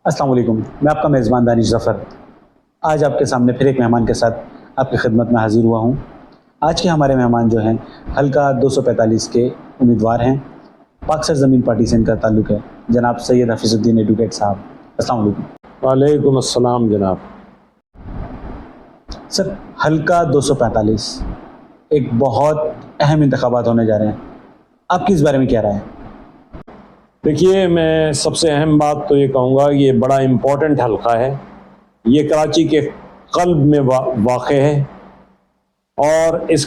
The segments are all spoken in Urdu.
السلام علیکم، میں آپ کا میزبان دانش ظفر آج آپ کے سامنے پھر ایک مہمان کے ساتھ آپ کی خدمت میں حاضر ہوا ہوں۔ آج کے ہمارے مہمان جو ہیں حلقہ 245 کے امیدوار ہیں، پاک سرزمین پارٹی سے ان کا تعلق ہے، جناب سید حفیظ الدین ایڈوکیٹ صاحب۔ السلام علیکم۔ وعلیکم السلام جناب۔ سر، حلقہ 245 ایک بہت اہم انتخابات ہونے جا رہے ہیں، آپ کی اس بارے میں کیا رائے ہے؟ دیکھیے، میں سب سے اہم بات تو یہ کہوں گا، یہ بڑا امپورٹنٹ حلقہ ہے، یہ کراچی کے قلب میں واقع ہے، اور اس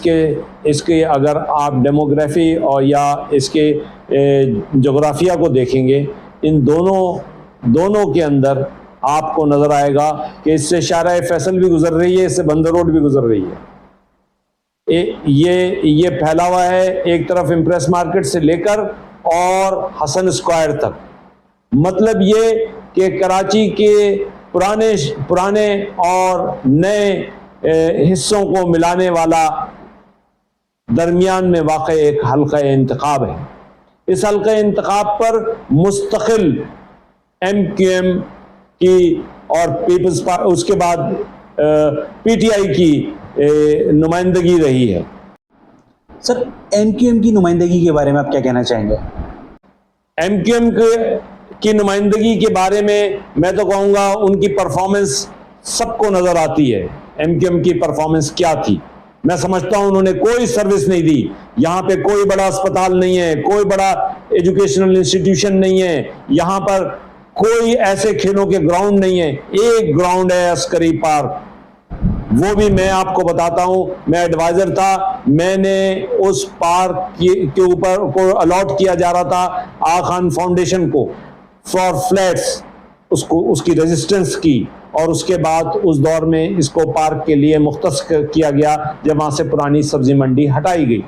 کے اگر آپ ڈیموگرافی اور یا اس کے جغرافیہ کو دیکھیں گے، ان دونوں کے اندر آپ کو نظر آئے گا کہ اس سے شارع فیصل بھی گزر رہی ہے، اس سے بندر روڈ بھی گزر رہی ہے۔ یہ پھیلا ہوا ہے ایک طرف امپریس مارکیٹ سے لے کر اور حسن اسکوائر تک۔ مطلب یہ کہ کراچی کے پرانے اور نئے حصوں کو ملانے والا درمیان میں واقع ایک حلقہ انتخاب ہے۔ اس حلقہ انتخاب پر مستقل ایم کیو ایم کی اور پیپلز اس کے بعد پی ٹی آئی کی نمائندگی رہی ہے۔ سر، ایم کیو ایم کی نمائندگی کے بارے میں آپ کیا کہنا چاہیں گے؟ ایم کیو ایم کی نمائندگی کے بارے میں تو کہوں گا ان کی پرفارمنس سب کو نظر آتی ہے۔ ایم کیو ایم کی پرفارمنس کیا تھی؟ میں سمجھتا ہوں انہوں نے کوئی سروس نہیں دی، یہاں پہ کوئی بڑا اسپتال نہیں ہے، کوئی بڑا ایجوکیشنل انسٹیٹیوشن نہیں ہے، یہاں پر کوئی ایسے کھیلوں کے گراؤنڈ نہیں ہے۔ ایک گراؤنڈ ہے عسکری پارک، وہ بھی میں آپ کو بتاتا ہوں، میں ایڈوائزر تھا، میں نے اس پارک کے اوپر کو الاٹ کیا جا رہا تھا آغا خان فاؤنڈیشن کو فار فلیٹس، اس کی ریزسٹنس کی، اور اس کے بعد اس دور میں اس کو پارک کے لیے مختص کیا گیا جب وہاں سے پرانی سبزی منڈی ہٹائی گئی۔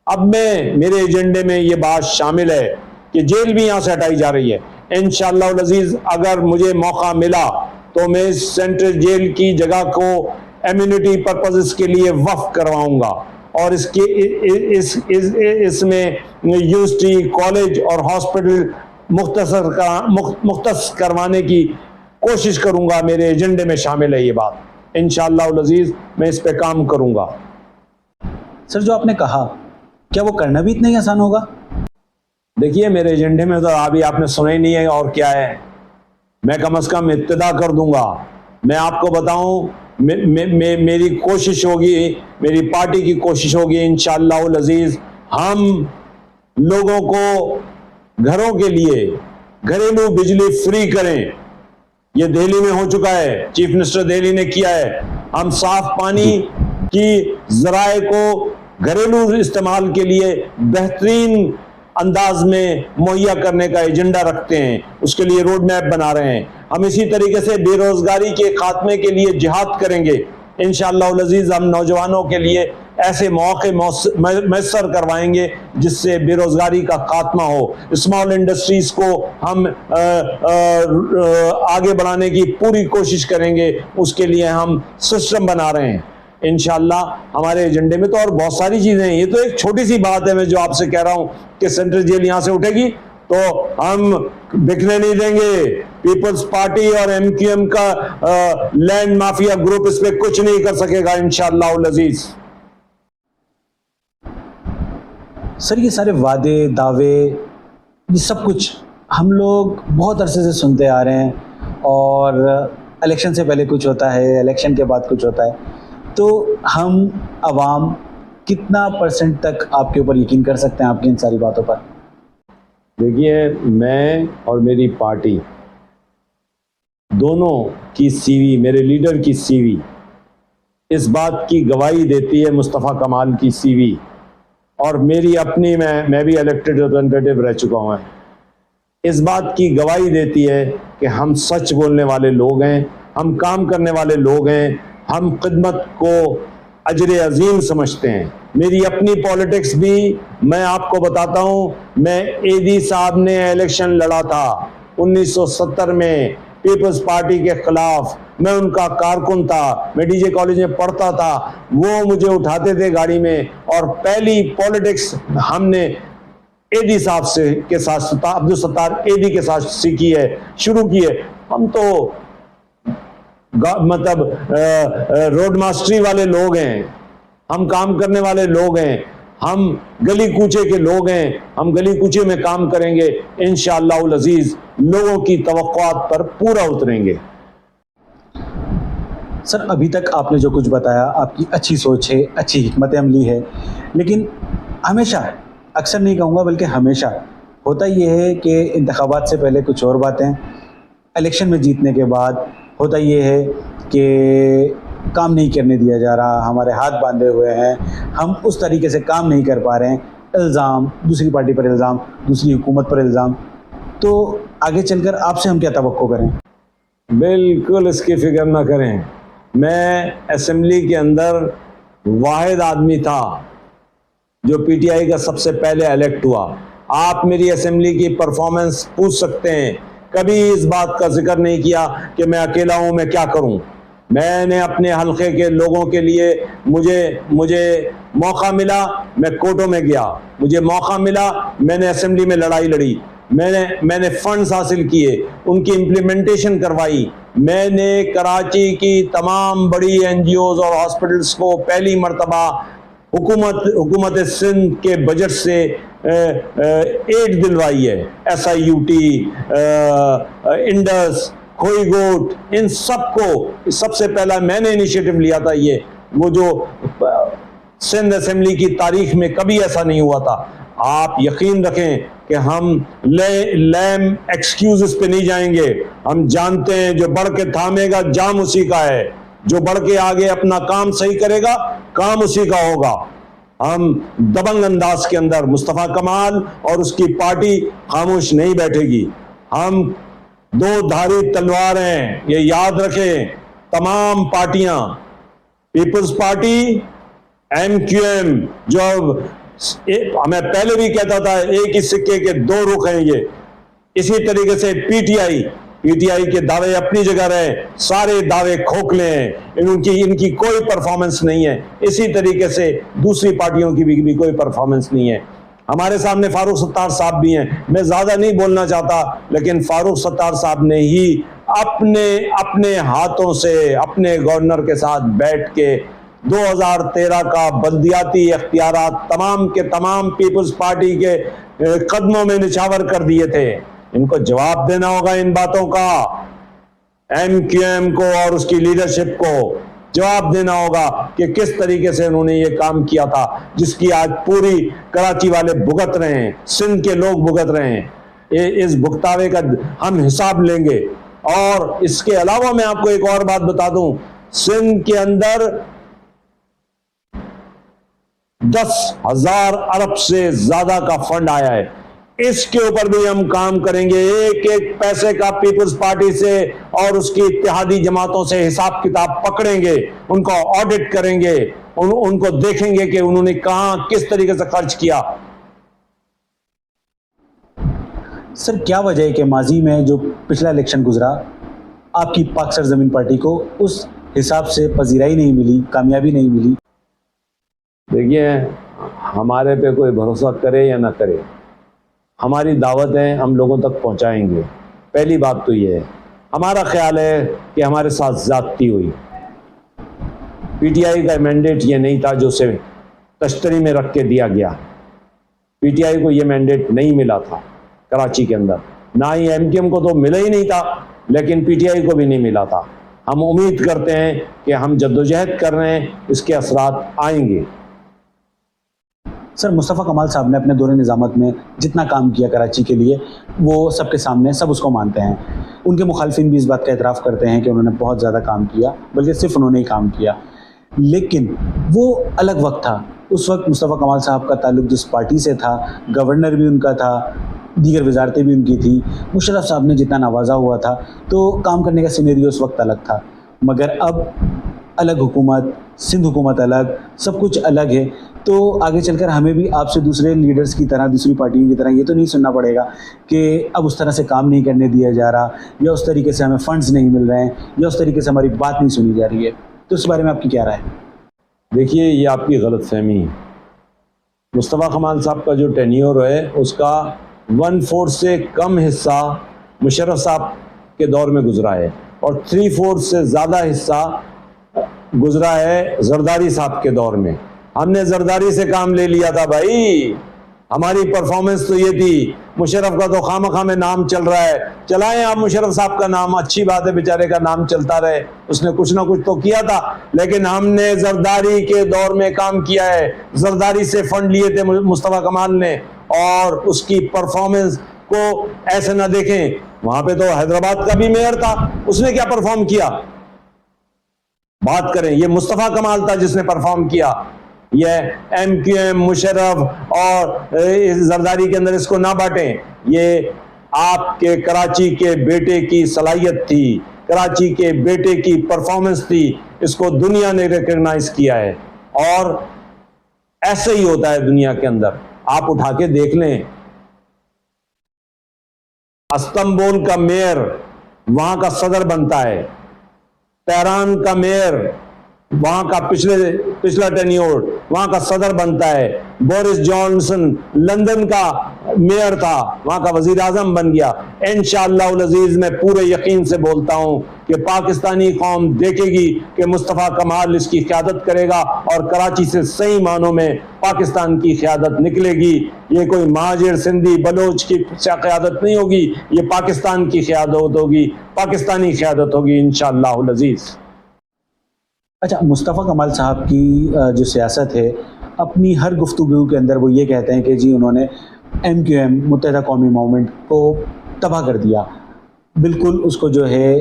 اب میرے ایجنڈے میں یہ بات شامل ہے کہ جیل بھی یہاں سے ہٹائی جا رہی ہے۔ انشاءاللہ العزیز اگر مجھے موقع ملا تو میں اس سینٹرل جیل کی جگہ کو ایمیونٹی پرپزز کے لیے وقف کرواؤں گا، اور اس میں یونیورسٹی، کالج اور ہاسپٹل مختص کروانے کی کوشش کروں گا۔ میرے ایجنڈے میں شامل ہے یہ بات، انشاءاللہ العزیز میں اس پہ کام کروں گا۔ سر، جو آپ نے کہا، کیا وہ کرنا بھی اتنا ہی آسان ہوگا؟ دیکھیے، میرے ایجنڈے میں تو ابھی آپ نے سنا ہی نہیں ہے اور کیا ہے، میں کم از کم ابتدا کر دوں گا۔ میں آپ کو بتاؤں، میری کوشش ہوگی، میری پارٹی کی کوشش ہوگی انشاءاللہ العزیز، ہم لوگوں کو گھروں کے لیے گھریلو بجلی فری کریں۔ یہ دہلی میں ہو چکا ہے، چیف منسٹر دہلی نے کیا ہے۔ ہم صاف پانی کی ذرائع کو گھریلو استعمال کے لیے بہترین انداز میں مہیا کرنے کا ایجنڈا رکھتے ہیں، اس کے لیے روڈ میپ بنا رہے ہیں۔ ہم اسی طریقے سے بے روزگاری کے خاتمے کے لیے جہاد کریں گے انشاءاللہ العزیز۔ ہم نوجوانوں کے لیے ایسے مواقع میسر کروائیں گے جس سے بے روزگاری کا خاتمہ ہو۔ اسمال انڈسٹریز کو ہم آگے بڑھانے کی پوری کوشش کریں گے، اس کے لیے ہم سسٹم بنا رہے ہیں انشاءاللہ۔ ہمارے ایجنڈے میں تو اور بہت ساری چیزیں ہیں، یہ تو ایک چھوٹی سی بات ہے میں جو آپ سے کہہ رہا ہوں کہ سینٹرل جیل یہاں سے اٹھے گی تو ہم بکنے نہیں دیں گے۔ پیپلز پارٹی اور ایم کیو ایم کا لینڈ مافیا گروپ اس پہ کچھ نہیں کر سکے گا انشاءاللہ العزیز۔ سر، یہ سارے وعدے، دعوے، یہ سب کچھ ہم لوگ بہت عرصے سے سنتے آ رہے ہیں، اور الیکشن سے پہلے کچھ ہوتا ہے، الیکشن کے بعد کچھ ہوتا ہے، تو ہم عوام کتنا پرسنٹ تک آپ کے اوپر یقین کر سکتے ہیں آپ کی ان ساری باتوں پر؟ دیکھیے، میں اور میری پارٹی دونوں کی سی وی، میرے لیڈر کی سی وی اس بات کی گواہی دیتی ہے، مصطفیٰ کمال کی سی وی، اور میری اپنی، میں بھی الیکٹڈ ریپرزنٹیٹو رہ چکا ہوں، اس بات کی گواہی دیتی ہے کہ ہم سچ بولنے والے لوگ ہیں، ہم کام کرنے والے لوگ ہیں، ہم خدمت کو اجر عظیم سمجھتے ہیں۔ میری اپنی پالیٹکس بھی میں آپ کو بتاتا ہوں، میں ایدی صاحب نے الیکشن لڑا تھا 1970 میں پیپلز پارٹی کے خلاف، میں ان کا کارکن تھا، میں ڈی جے کالج میں پڑھتا تھا، وہ مجھے اٹھاتے تھے گاڑی میں، اور پہلی پالیٹکس ہم نے ایدی صاحب سے کے ساتھ عبدالستار ایدی کے ساتھ سیکھی ہے، شروع کی ہے. ہم تو مطلب روڈ ماسٹری والے لوگ ہیں، ہم کام کرنے والے لوگ ہیں، ہم گلی کوچے کے لوگ ہیں، ہم گلی کوچے میں کام کریں گے، انشاءاللہ العزیز لوگوں کی توقعات پر پورا اتریں گے. سر ابھی تک آپ نے جو کچھ بتایا آپ کی اچھی سوچ ہے، اچھی حکمت عملی ہے، لیکن ہمیشہ، اکثر نہیں کہوں گا بلکہ ہمیشہ ہوتا یہ ہے کہ انتخابات سے پہلے کچھ اور باتیں، الیکشن میں جیتنے کے بعد ہوتا یہ ہے کہ کام نہیں کرنے دیا جا رہا، ہمارے ہاتھ باندھے ہوئے ہیں، ہم اس طریقے سے کام نہیں کر پا رہے ہیں، الزام دوسری پارٹی پر، الزام دوسری حکومت پر، الزام. تو آگے چل کر آپ سے ہم کیا توقع کریں؟ بالکل اس کی فکر نہ کریں. میں اسمبلی کے اندر واحد آدمی تھا جو پی ٹی آئی کا سب سے پہلے الیکٹ ہوا. آپ میری اسمبلی کی پرفارمنس پوچھ سکتے ہیں، کبھی اس بات کا ذکر نہیں کیا کہ میں اکیلا ہوں، میں کیا کروں. میں نے اپنے حلقے کے لوگوں کے لیے، مجھے موقع ملا میں کوٹوں میں گیا، مجھے موقع ملا میں نے اسمبلی میں لڑائی لڑی، میں نے فنڈز حاصل کیے، ان کی امپلیمنٹیشن کروائی. میں نے کراچی کی تمام بڑی این جی اوز اور ہاسپٹلس کو پہلی مرتبہ حکومت سندھ کے بجٹ سے ایڈ دلوائی ہے. S I U T, Indus, کھوئی گوٹ، ان سب کو سب سے پہلا میں نے انیشیٹو لیا تھا. یہ وہ جو سندھ اسمبلی کی تاریخ میں کبھی ایسا نہیں ہوا تھا. آپ یقین رکھیں کہ ہم لیم ایکسکیوزز پہ نہیں جائیں گے. ہم جانتے ہیں جو بڑھ کے تھامے گا جام اسی کا ہے، جو بڑھ کے آگے اپنا کام صحیح کرے گا کام اسی کا ہوگا. ہم دبنگ انداز کے اندر مصطفیٰ کمال اور اس کی پارٹی خاموش نہیں بیٹھے گی. ہم دو دھاری تلوار ہیں، یہ یاد رکھیں. تمام پارٹیاں، peoples party, M Q M, جو میں پہلے بھی کہتا تھا ایک ہی سکے کے دو رخ ہیں یہ، اسی طریقے سے پی ٹی آئی کے دعوے اپنی جگہ رہے، سارے دعوے کھوکھلے ہیں، ان کی کوئی پرفارمنس نہیں ہے. اسی طریقے سے دوسری پارٹیوں کی بھی کوئی پرفارمنس نہیں ہے. ہمارے سامنے فاروق ستار صاحب بھی ہیں. میں زیادہ نہیں بولنا چاہتا، لیکن فاروق ستار صاحب نے ہی اپنے ہاتھوں سے اپنے گورنر کے ساتھ بیٹھ کے 2013 کا بلدیاتی اختیارات تمام کے تمام پیپلز پارٹی کے قدموں میں نچھاور کر دیے تھے. ان کو جواب دینا ہوگا ان باتوں کا. ایم کیو ایم کو اور اس کی لیڈرشپ کو جواب دینا ہوگا کہ کس طریقے سے انہوں نے یہ کام کیا تھا، جس کی آج پوری کراچی والے بھگت رہے ہیں، سندھ کے لوگ بھگت رہے ہیں. اس بھگتاوے کا ہم حساب لیں گے. اور اس کے علاوہ میں آپ کو ایک اور بات بتا دوں، سندھ کے اندر 10,000 ارب سے زیادہ کا فنڈ آیا ہے. اس کے اوپر بھی ہم کام کریں گے. ایک ایک پیسے کا پیپلز پارٹی سے اور اس کی اتحادی جماعتوں سے حساب کتاب پکڑیں گے، ان کو آڈٹ کریں گے، ان کو دیکھیں گے کہ انہوں نے کہاں کس طریقے سے خرچ کیا. سر کیا وجہ ہے کہ ماضی میں جو پچھلا الیکشن گزرا آپ کی پاک سرزمین پارٹی کو اس حساب سے پذیرائی نہیں ملی، کامیابی نہیں ملی؟ دیکھیے، ہمارے پہ کوئی بھروسہ کرے یا نہ کرے، ہماری دعوتیں ہم لوگوں تک پہنچائیں گے. پہلی بات تو یہ ہے. ہمارا خیال ہے کہ ہمارے ساتھ زیادتی ہوئی. پی ٹی آئی کا مینڈیٹ یہ نہیں تھا جو اسے تشتری میں رکھ کے دیا گیا. پی ٹی آئی کو یہ مینڈیٹ نہیں ملا تھا کراچی کے اندر، نہ ہی ایم کیو ایم کو تو ملا ہی نہیں تھا، لیکن پی ٹی آئی کو بھی نہیں ملا تھا. ہم امید کرتے ہیں کہ ہم جدوجہد کر رہے ہیں، اس کے اثرات آئیں گے. سر مصطفیٰ کمال صاحب نے اپنے دور نظامت میں جتنا کام کیا کراچی کے لیے وہ سب کے سامنے سب اس کو مانتے ہیں. ان کے مخالفین بھی اس بات کا اعتراف کرتے ہیں کہ انہوں نے بہت زیادہ کام کیا، بلکہ صرف انہوں نے ہی کام کیا. لیکن وہ الگ وقت تھا. اس وقت مصطفیٰ کمال صاحب کا تعلق جس پارٹی سے تھا، گورنر بھی ان کا تھا، دیگر وزارتیں بھی ان کی تھی، مشرف صاحب نے جتنا نوازا ہوا تھا، تو کام کرنے کا سینیریو اس وقت الگ تھا. مگر اب الگ حکومت، سندھ حکومت الگ، سب کچھ الگ ہے. تو آگے چل کر ہمیں بھی آپ سے دوسرے لیڈرز کی طرح، دوسری پارٹیوں کی طرح یہ تو نہیں سننا پڑے گا کہ اب اس طرح سے کام نہیں کرنے دیا جا رہا، یا اس طریقے سے ہمیں فنڈز نہیں مل رہے ہیں، یا اس طریقے سے ہماری بات نہیں سنی جا رہی ہے. تو اس بارے میں آپ کی کیا رائے ہے؟ دیکھیے، یہ آپ کی غلط فہمی ہے. مصطفیٰ کمال صاحب کا جو ٹینیور ہے اس کا 1/4 سے کم حصہ مشرف صاحب کے دور میں گزرا ہے اور 3/4 سے زیادہ حصہ گزرا ہے زرداری صاحب کے دور میں. ہم نے زرداری سے کام لے لیا تھا بھائی. ہماری پرفارمنس تو یہ تھی. مشرف کا تو خواہ میں نام چل رہا ہے, چلائیں آپ مشرف صاحب کا نام, اچھی بات ہے, بیچارے کا نام چلتا رہے, اس نے کچھ نہ کچھ تو کیا تھا. لیکن ہم نے زرداری کے دور میں کام کیا ہے, زرداری سے فنڈ لیے تھے مصطفیٰ کمال نے, اور اس کی پرفارمنس کو ایسے نہ دیکھیں. وہاں پہ تو حیدرآباد کا بھی میئر تھا, اس نے کیا پرفارم کیا, بات کریں. یہ مصطفیٰ کمال تھا جس نے پرفارم کیا. یہ ایم کیو ایم, مشرف اور زرداری کے اندر اس کو نہ بانٹیں. یہ آپ کے کراچی کے بیٹے کی صلاحیت تھی, کراچی کے بیٹے کی پرفارمنس تھی, اس کو دنیا نے ریکگنائز کیا ہے. اور ایسے ہی ہوتا ہے دنیا کے اندر. آپ اٹھا کے دیکھ لیں, استنبول کا میئر وہاں کا صدر بنتا ہے, تہران کا میئر وہاں کا پچھلا ٹینیور وہاں کا صدر بنتا ہے. بورس جانسن لندن کا میئر تھا, وہاں کا وزیر اعظم بن گیا. انشاءاللہ العزیز میں پورے یقین سے بولتا ہوں کہ پاکستانی قوم دیکھے گی کہ مصطفیٰ کمال اس کی قیادت کرے گا اور کراچی سے صحیح معنوں میں پاکستان کی قیادت نکلے گی. یہ کوئی مہاجر سندھی بلوچ کی قیادت نہیں ہوگی, یہ پاکستان کی قیادت ہوگی, پاکستانی قیادت ہوگی انشاءاللہ العزیز. اچھا, مصطفیٰ کمال صاحب کی جو سیاست ہے, اپنی ہر گفتگو کے اندر وہ یہ کہتے ہیں کہ جی انہوں نے ایم کیو ایم متحدہ قومی موومنٹ کو تباہ کر دیا, بالکل اس کو جو ہے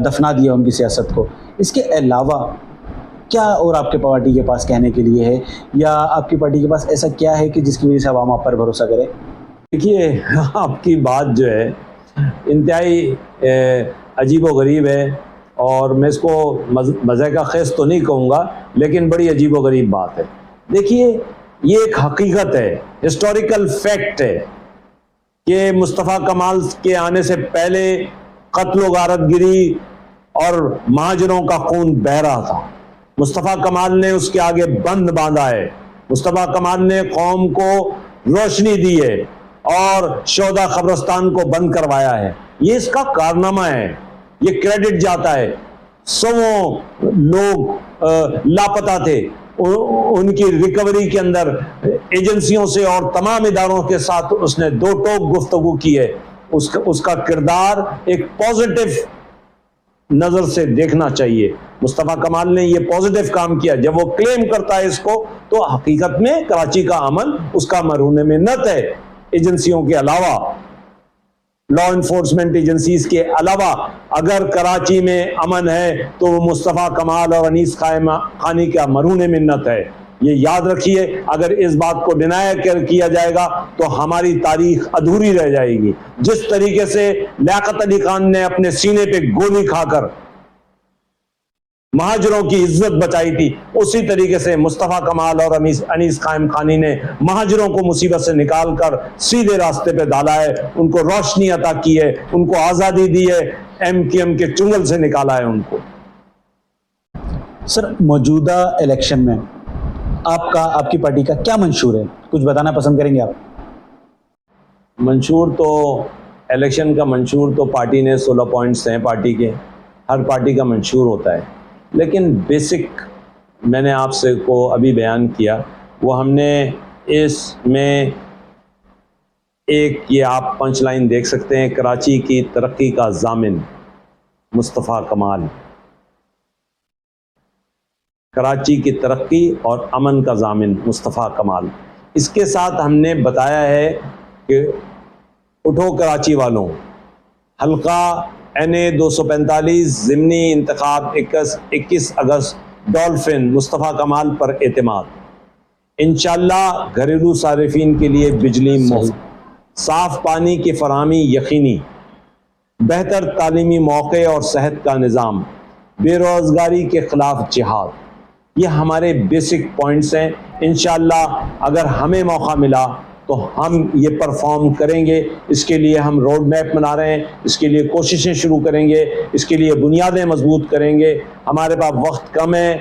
دفنا دیا ان کی سیاست کو. اس کے علاوہ کیا اور آپ کے پارٹی کے پاس کہنے کے لیے ہے, یا آپ کی پارٹی کے پاس ایسا کیا ہے کہ جس کی وجہ سے عوام آپ پر بھروسہ کرے؟ دیکھیے, آپ کی بات جو ہے انتہائی عجیب و غریب ہے, اور میں اس کو مزے کا خیز تو نہیں کہوں گا, لیکن بڑی عجیب و غریب بات ہے. دیکھیے, یہ ایک حقیقت ہے, ہسٹوریکل فیکٹ ہے کہ مصطفیٰ کمال کے آنے سے پہلے قتل و غارت گری اور مہاجروں کا خون بہہ رہا تھا. مصطفیٰ کمال نے اس کے آگے بند باندھا ہے. مصطفیٰ کمال نے قوم کو روشنی دی ہے اور شہداء قبرستان کو بند کروایا ہے. یہ اس کا کارنامہ ہے, یہ کریڈٹ جاتا ہے. سووں لوگ لاپتہ تھے, ان کی ریکوری کے اندر ایجنسیوں سے اور تمام اداروں کے ساتھ اس نے دو ٹوک گفتگو کی ہے. اس کا کردار ایک پازیٹیو نظر سے دیکھنا چاہیے. مصطفیٰ کمال نے یہ پازیٹیو کام کیا. جب وہ کلیم کرتا ہے اس کو, تو حقیقت میں کراچی کا امن اس کا مرہون منت ہے. ایجنسیوں کے علاوہ, لا انفورسمنٹ ایجنسیز کے علاوہ اگر کراچی میں امن ہے تو وہ مصطفیٰ کمال اور انیس خانی کا مرہون منت ہے. یہ یاد رکھیے, اگر اس بات کو ڈینائی کیا جائے گا تو ہماری تاریخ ادھوری رہ جائے گی. جس طریقے سے لیاقت علی خان نے اپنے سینے پہ گولی کھا کر مہاجروں کی عزت بچائی تھی, اسی طریقے سے مصطفیٰ کمال اور انیس قائم خانی نے مہاجروں کو مصیبت سے نکال کر سیدھے راستے پہ ڈالا ہے, ان کو روشنی عطا کی ہے, ان کو آزادی دی ہے, ایم کیو ایم کے چنگل سے نکالا ہے ان کو. سر, موجودہ الیکشن میں آپ کی پارٹی کا کیا منشور ہے, کچھ بتانا پسند کریں گے آپ؟ منشور تو الیکشن کا منشور تو پارٹی نے 16 پوائنٹس ہیں پارٹی کے, ہر پارٹی کا منشور ہوتا ہے. لیکن بیسک میں نے آپ سے کو ابھی بیان کیا, وہ ہم نے اس میں ایک, یہ آپ پنچ لائن دیکھ سکتے ہیں, کراچی کی ترقی کا ضامن مصطفیٰ کمال. کراچی کی ترقی اور امن کا ضامن مصطفیٰ کمال. اس کے ساتھ ہم نے بتایا ہے کہ اٹھو کراچی والوں, حلقہ NA 245 ضمنی انتخاب 21 اگست, ڈولفن مصطفیٰ کمال پر اعتماد. انشاءاللہ گھریلو صارفین کے لیے بجلی مفت, صاف پانی کی فراہمی یقینی, بہتر تعلیمی موقع اور صحت کا نظام, بے روزگاری کے خلاف جہاد. یہ ہمارے بیسک پوائنٹس ہیں. انشاءاللہ اگر ہمیں موقع ملا تو ہم یہ پرفارم کریں گے. اس کے لیے ہم روڈ میپ بنا رہے ہیں, اس کے لیے کوششیں شروع کریں گے, اس کے لیے بنیادیں مضبوط کریں گے. ہمارے پاس وقت کم ہے,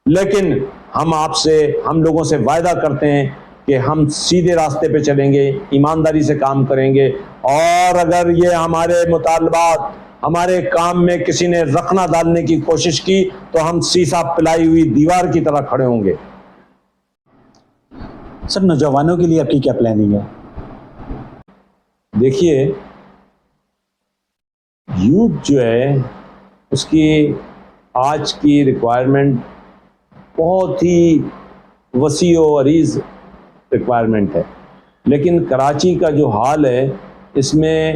لیکن ہم لوگوں سے وعدہ کرتے ہیں کہ ہم سیدھے راستے پہ چلیں گے, ایمانداری سے کام کریں گے, اور اگر یہ ہمارے مطالبات ہمارے کام میں کسی نے رخنہ ڈالنے کی کوشش کی تو ہم سیسا پلائی ہوئی دیوار کی طرح کھڑے ہوں گے. سر نوجوانوں کے لیے آپ کی کیا پلاننگ ہے؟ دیکھیے, یوتھ جو ہے اس کی آج کی ریکوائرمنٹ بہت ہی وسیع و عریض ریکوائرمنٹ ہے, لیکن کراچی کا جو حال ہے اس میں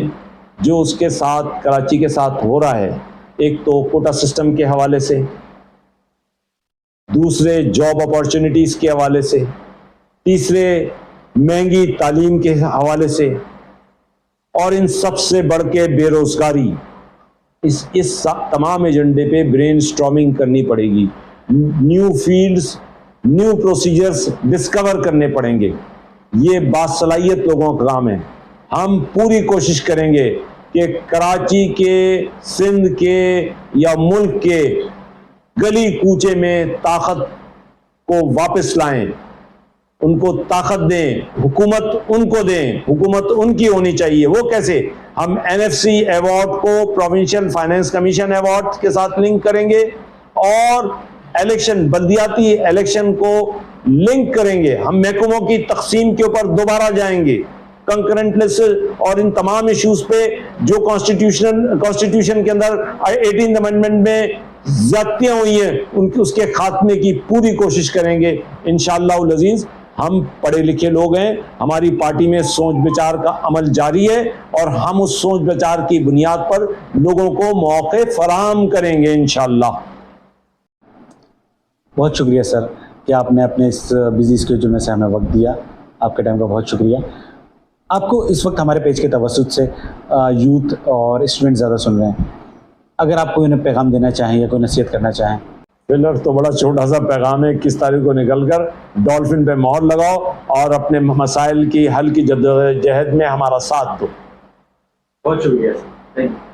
جو اس کے ساتھ کراچی کے ساتھ ہو رہا ہے, ایک تو کوٹا سسٹم کے حوالے سے, دوسرے جاب اپارچونٹیز کے حوالے سے, تیسرے مہنگی تعلیم کے حوالے سے, اور ان سب سے بڑھ کے بے روزگاری. اس تمام ایجنڈے پہ برین اسٹارمنگ کرنی پڑے گی, new fields, new procedures discover کرنے پڑیں گے. یہ باصلاحیت لوگوں کا کام ہے. ہم پوری کوشش کریں گے کہ کراچی کے, سندھ کے یا ملک کے گلی کوچے میں طاقت کو واپس لائیں, ان کو طاقت دیں, حکومت ان کو دیں, حکومت ان کی ہونی چاہیے. وہ کیسے؟ ہم NFC ایوارڈ کو پروونشل فائنانس کمیشن ایوارڈ کے ساتھ لنک کریں گے, اور الیکشن, بلدیاتی الیکشن کو لنک کریں گے. ہم محکموں کی تقسیم کے اوپر دوبارہ جائیں گے, کنکرنٹ لسٹ, اور ان تمام ایشوز پہ جو کانسٹیٹیوشن کے اندر 18th امینڈمنٹ میں زیادتیاں ہوئی ہیں اس کے خاتمے کی پوری کوشش کریں گے انشاءاللہ العزیز. ہم پڑھے لکھے لوگ ہیں, ہماری پارٹی میں سوچ بچار کا عمل جاری ہے, اور ہم اس سوچ بچار کی بنیاد پر لوگوں کو موقع فراہم کریں گے انشاءاللہ. بہت شکریہ سر کہ آپ نے اپنے اس بزی اسکیڈول میں سے ہمیں وقت دیا. آپ کے ٹائم کا بہت شکریہ. آپ کو اس وقت ہمارے پیج کے توسط سے یوتھ اور اسٹوڈنٹ زیادہ سن رہے ہیں, اگر آپ کوئی انہیں پیغام دینا چاہیں یا کوئی نصیحت کرنا چاہیں؟ فلر تو بڑا چھوٹا سا پیغام ہے, 21 تاریخ کو نکل کر ڈولفن پہ مہر لگاؤ اور اپنے مسائل کی حل کی جدوجہد میں ہمارا ساتھ دو. بہت شکریہ سر, تھینک یو.